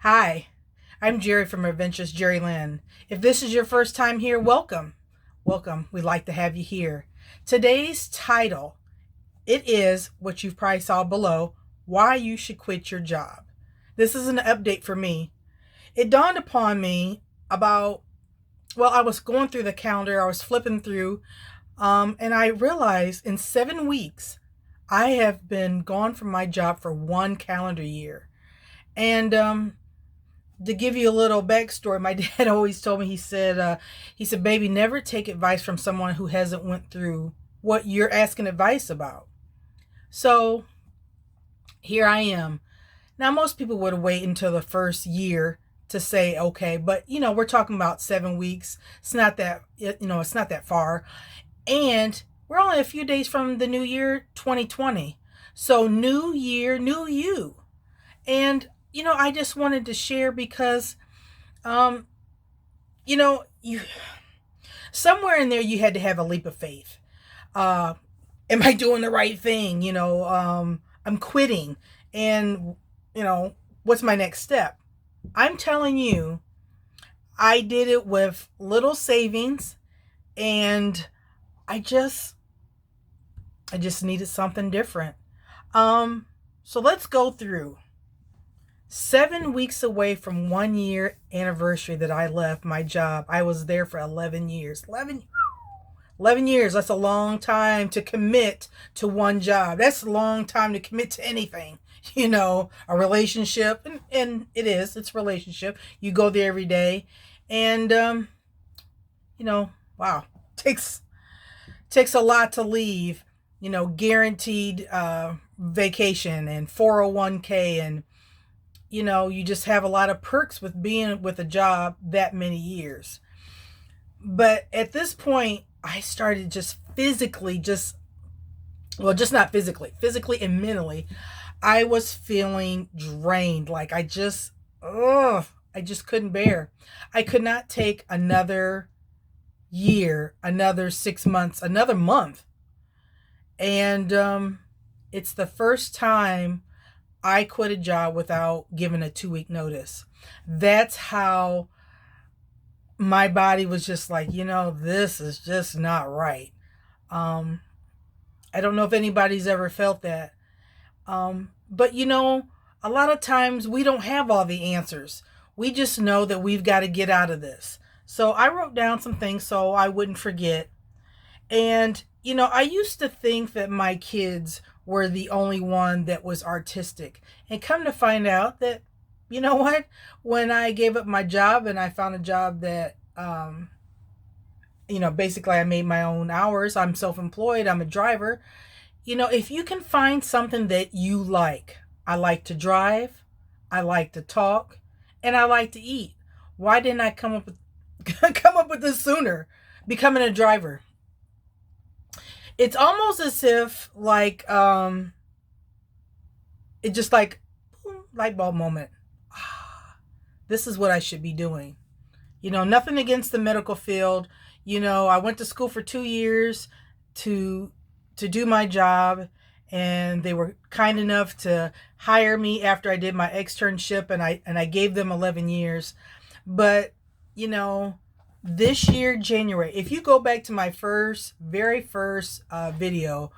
Hi, I'm Jerry from AdventurousJeriLynn. If this is your first time here, welcome. Welcome. We'd like to have you here. Today's title, it is what you probably saw below, why you should quit your job. This is an update for me. It dawned upon me I was going through the calendar, I was flipping through, and I realized in 7 weeks, I have been gone from my job for 1 calendar year. And to give you a little backstory, my dad always told me, he said, baby, never take advice from someone who hasn't went through what you're asking advice about. So here I am. Now, most people would wait until the first year to say, okay, but we're talking about 7 weeks. It's not that, it's not that far. And we're only a few days from the new year, 2020. So new year, new you. And I just wanted to share because, you somewhere in there you had to have a leap of faith. Am I doing the right thing? I'm quitting, and what's my next step? I'm telling you, I did it with little savings, and I just needed something different. So let's go through. 7 weeks away from 1 year anniversary that I left my job. I was there for 11 years. 11 years, that's a long time to commit to one job. That's a long time to commit to anything. A relationship, and it's a relationship. You go there every day, and wow, takes a lot to leave. Guaranteed vacation and 401k, and you just have a lot of perks with being with a job that many years. But at this point, I started just not physically and mentally, I was feeling drained. Like I just couldn't bear. I could not take another year, another 6 months, another month. And it's the first time I quit a job without giving a 2-week notice. That's how my body was just like, this is just not right. I don't know if anybody's ever felt that. But a lot of times we don't have all the answers. We just know that we've got to get out of this. So I wrote down some things so I wouldn't forget. And, I used to think that my kids were the only one that was artistic. And come to find out that, what? When I gave up my job and I found a job that, basically I made my own hours. I'm self-employed. I'm a driver. If you can find something that you like, I like to drive, I like to talk, and I like to eat. Why didn't I come up with this sooner? Becoming a driver. It's almost as if like it just like boom, light bulb moment. This is what I should be doing. Nothing against the medical field. I went to school for 2 years to do my job, and they were kind enough to hire me after I did my externship, and I gave them 11 years. But this year, January, if you go back to my very first video,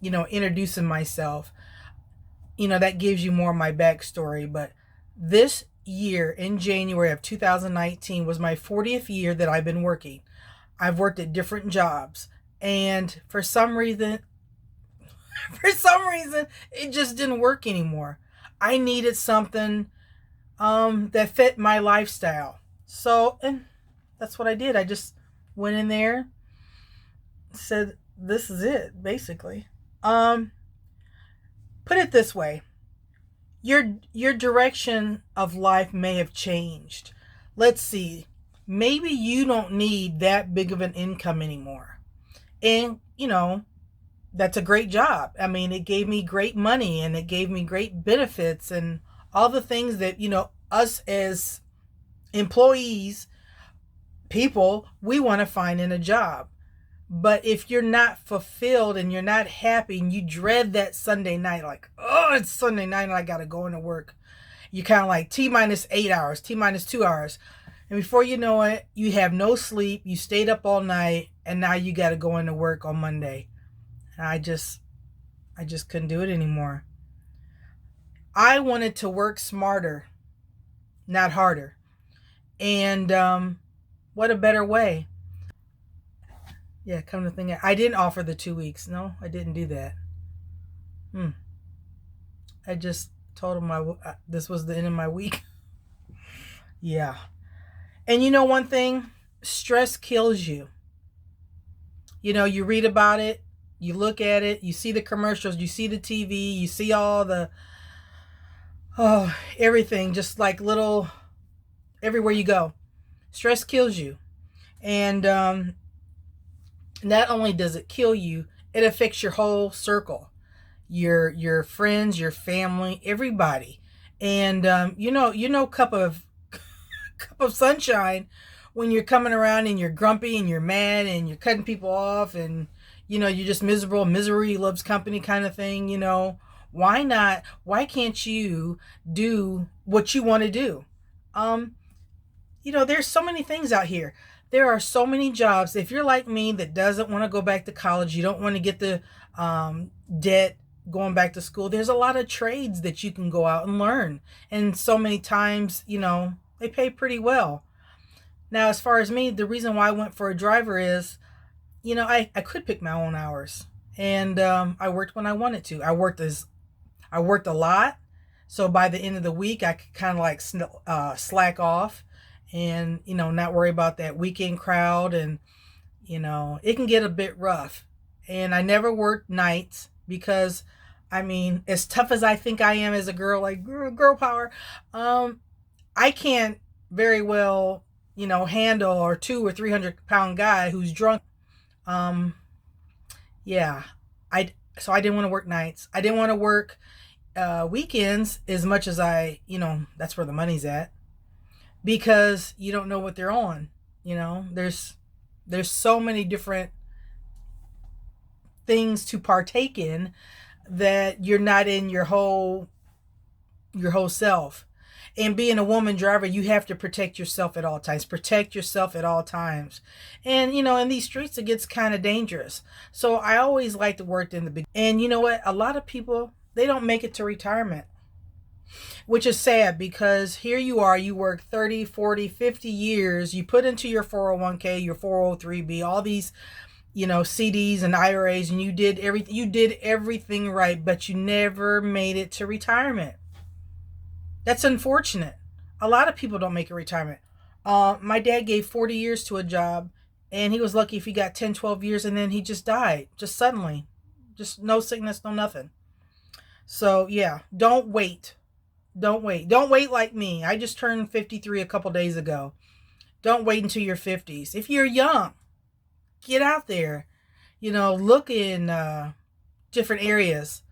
introducing myself, that gives you more of my backstory. But this year in January of 2019 was my 40th year that I've been working. I've worked at different jobs, and for some reason, it just didn't work anymore. I needed something that fit my lifestyle. So, and that's what I did. I just went in there, said, this is it, basically. Put it this way. Your direction of life may have changed. Let's see. Maybe you don't need that big of an income anymore. And, that's a great job. I mean, it gave me great money, and it gave me great benefits and all the things that, us as employees, people, we want to find in a job. But if you're not fulfilled and you're not happy and you dread that Sunday night, like, oh, it's Sunday night and I got to go into work. You're kind of like T minus 8 hours, T minus 2 hours. And before you know it, you have no sleep. You stayed up all night, and now you got to go into work on Monday. And I just couldn't do it anymore. I wanted to work smarter, not harder. And what a better way. Yeah, come to think of it, I didn't offer the 2 weeks. No, I didn't do that. I just told him this was the end of my week. Yeah. And you know one thing? Stress kills you. You know, you read about it, you look at it, you see the commercials, you see the TV, you see all the, everything, just like little, everywhere you go. Stress kills you. And not only does it kill you, it affects your whole circle. Your friends, your family, everybody. And you know cup of sunshine when you're coming around and you're grumpy and you're mad and you're cutting people off and you're just miserable. Misery loves company kind of thing. Why can't you do what you want to do? There's so many things out here. There are so many jobs. If you're like me that doesn't want to go back to college, you don't want to get the debt going back to school, there's a lot of trades that you can go out and learn. And so many times, they pay pretty well. Now, as far as me, the reason why I went for a driver is, I could pick my own hours. And I worked when I wanted to. I worked a lot. So by the end of the week, I could kind of like slack off and, not worry about that weekend crowd. And, it can get a bit rough. And I never worked nights because, as tough as I think I am as a girl, like girl power, I can't very well, handle a 200 or 300-pound guy who's drunk. Yeah, so I didn't want to work nights. I didn't want to work weekends as much as that's where the money's at, because you don't know what they're on. There's so many different things to partake in that you're not in your whole self. And being a woman driver, you have to protect yourself at all times. Protect yourself at all times. And, in these streets, it gets kind of dangerous. So I always like to work in the beginning. And you know what? A lot of people, they don't make it to retirement, which is sad, because here you are, you work 30, 40, 50 years. You put into your 401k, your 403b, all these, CDs and IRAs, and you did everything right, but you never made it to retirement. That's unfortunate. A lot of people don't make a retirement. My dad gave 40 years to a job, and he was lucky if he got 10, 12 years, and then he just died, just suddenly. Just no sickness, no nothing. So, yeah, don't wait. Don't wait. Don't wait like me. I just turned 53 a couple days ago. Don't wait until your 50s. If you're young, get out there. Look in different areas.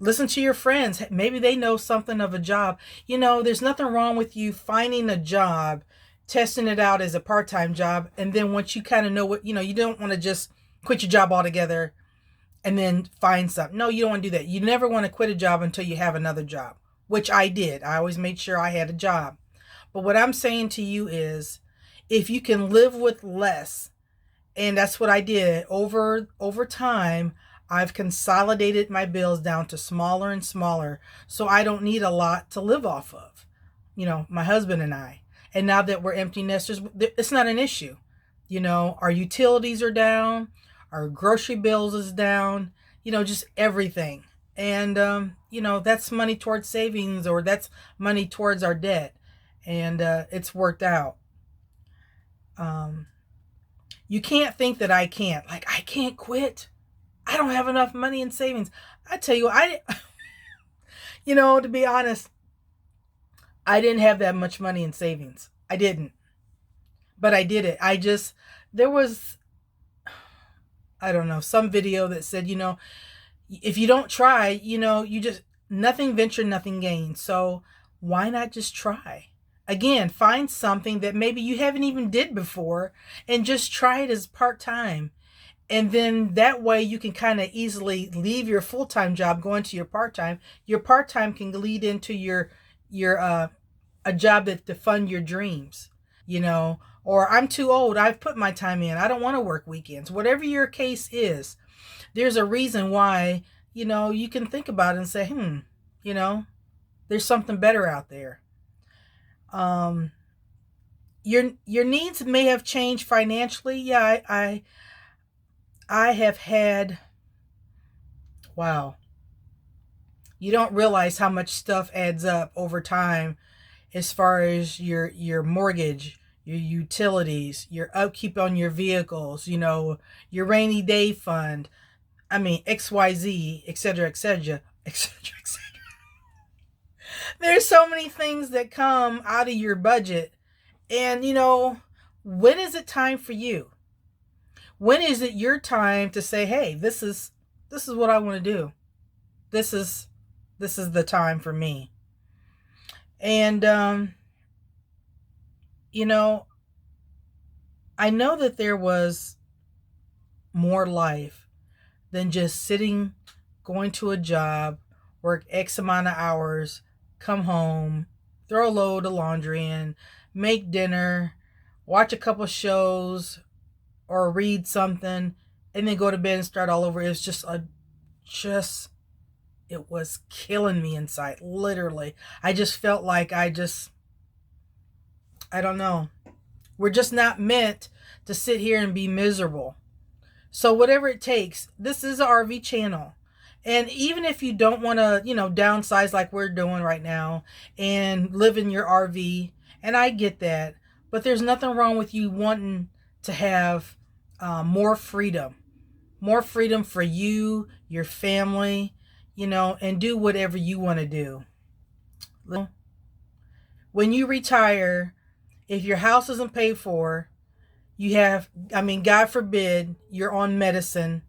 Listen to your friends. Maybe they know something of a job. There's nothing wrong with you finding a job, testing it out as a part-time job. And then once you kind of know what, you don't want to just quit your job altogether and then find something. No, you don't want to do that. You never want to quit a job until you have another job, which I did. I always made sure I had a job. But what I'm saying to you is, if you can live with less, and that's what I did over time, I've consolidated my bills down to smaller and smaller, so I don't need a lot to live off of. My husband and I. And now that we're empty nesters, it's not an issue. Our utilities are down, our grocery bills is down, just everything. And, that's money towards savings, or that's money towards our debt. And it's worked out. You can't think that I can't. Like, I can't quit. I don't have enough money in savings. I tell you, to be honest, I didn't have that much money in savings. I didn't. But I did it. There was, I don't know, some video that said, if you don't try, you just, nothing venture, nothing gain. So why not just try? Again, find something that maybe you haven't even did before and just try it as part-time. And then that way you can kind of easily leave your full-time job, go into your part-time. Your part-time can lead into your your a job that to fund your dreams, you know, or I'm too old, I've put my time in, I don't want to work weekends. Whatever your case is, there's a reason why, you know, you can think about it and say, you know, there's something better out there. Um, your needs may have changed financially. Yeah, I have had, wow. You don't realize how much stuff adds up over time as far as your mortgage, your utilities, your upkeep on your vehicles, you know, your rainy day fund. I mean, XYZ, etc., etc., etc., etc. There's so many things that come out of your budget. And, you know, when is it time for you? When is it your time to say, "Hey, this is what I want to do. This is the time for me." And you know, I know that there was more life than just sitting, going to a job, work X amount of hours, come home, throw a load of laundry in, make dinner, watch a couple shows, or read something, and then go to bed and start all over. It was just, it was killing me inside, literally. I just felt like I don't know. We're just not meant to sit here and be miserable. So whatever it takes, this is an RV channel. And even if you don't want to, you know, downsize like we're doing right now and live in your RV, and I get that, but there's nothing wrong with you wanting to have more freedom for you, your family, you know, and do whatever you want to do. When you retire, if your house isn't paid for, you have, I mean, God forbid, you're on medicine.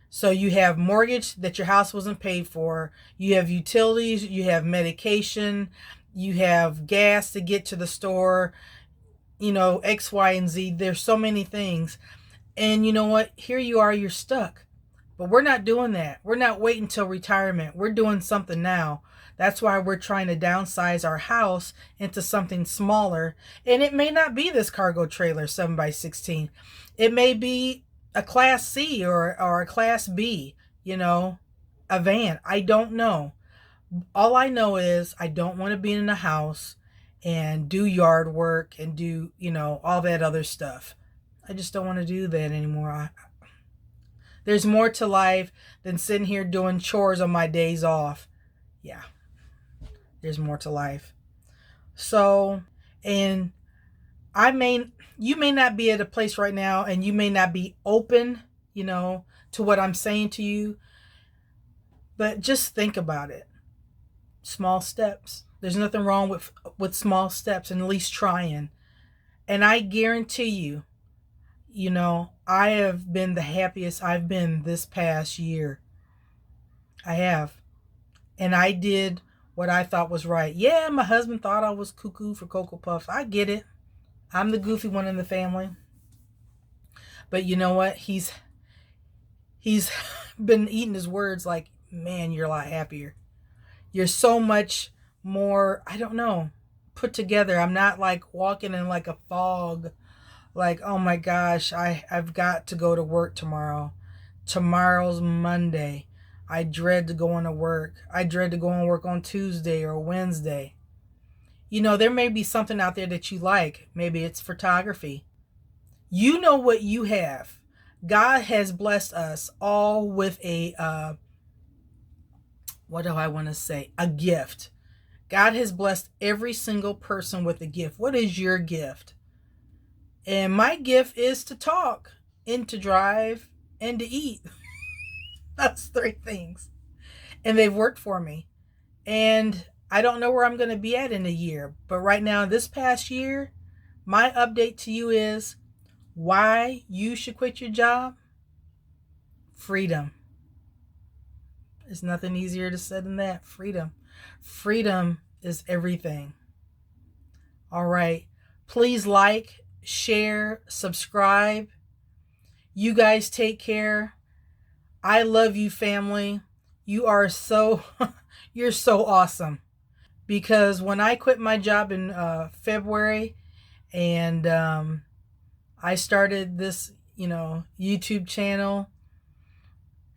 So you have mortgage that your house wasn't paid for. You have utilities, you have medication, you have gas to get to the store, you know, X, Y, and Z. There's so many things. And you know what? Here you are, you're stuck. But we're not doing that. We're not waiting till retirement. We're doing something now. That's why we're trying to downsize our house into something smaller. And it may not be this cargo trailer 7x16. It may be a class C or a class B, you know, a van. I don't know. All I know is I don't want to be in a house and do yard work and do, you know, all that other stuff. I just don't want to do that anymore. There's more to life than sitting here doing chores on my days off. Yeah, there's more to life. So, and you may not be at a place right now, and you may not be open, you know, to what I'm saying to you, but just think about it. Small steps. There's nothing wrong with small steps and at least trying. And I guarantee you, you know, I have been the happiest I've been this past year. I have. And I did what I thought was right. Yeah, my husband thought I was cuckoo for Cocoa Puffs. I get it. I'm the goofy one in the family. But you know what? He's been eating his words like, man, you're a lot happier. You're so much more, I don't know, put together. I'm not like walking in like a fog. Like, oh my gosh, I've got to go to work tomorrow. Tomorrow's Monday. I dread to go into work. I dread to go and work on Tuesday or Wednesday. You know, there may be something out there that you like. Maybe it's photography. You know what you have. God has blessed us all with what do I want to say? A gift. God has blessed every single person with a gift. What is your gift? And my gift is to talk and to drive and to eat. That's 3 things. And they've worked for me. And I don't know where I'm going to be at in a year. But right now, this past year, my update to you is why you should quit your job. Freedom. There's nothing easier to say than that. Freedom. Freedom is everything. All right. Please like, share, subscribe. You guys take care. I love you, family. You are so, you're so awesome. because when I quit my job in February, and I started this, YouTube channel,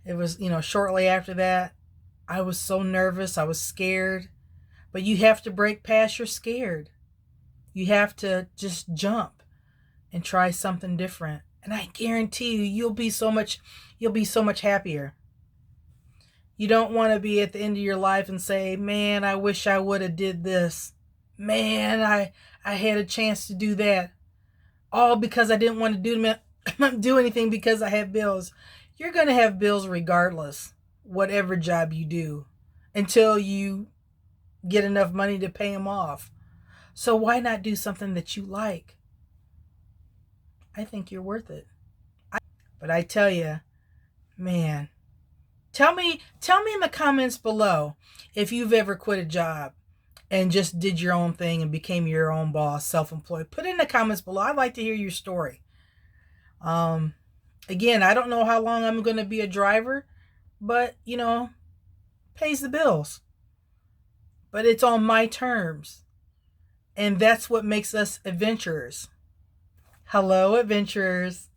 it was, shortly after that, I was so nervous. I was scared. But you have to break past your scared. You have to just jump and try something different. And I guarantee you, you'll be so much happier. You don't want to be at the end of your life and say, man, I wish I would have did this. Man, I had a chance to do that. All because I didn't want to do anything because I had bills. You're going to have bills regardless, whatever job you do, until you get enough money to pay them off. So why not do something that you like? I think you're worth it. But I tell you, man, tell me in the comments below if you've ever quit a job and just did your own thing and became your own boss, self-employed. Put it in the comments below. I'd like to hear your story. Again, I don't know how long I'm going to be a driver, but, pays the bills. But it's on my terms. And that's what makes us adventurers. Hello, adventurers.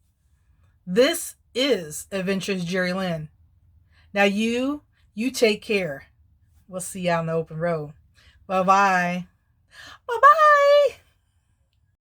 This is AdventurousJeriLynn. Now you take care. We'll see you out on the open road. Bye-bye. Bye-bye.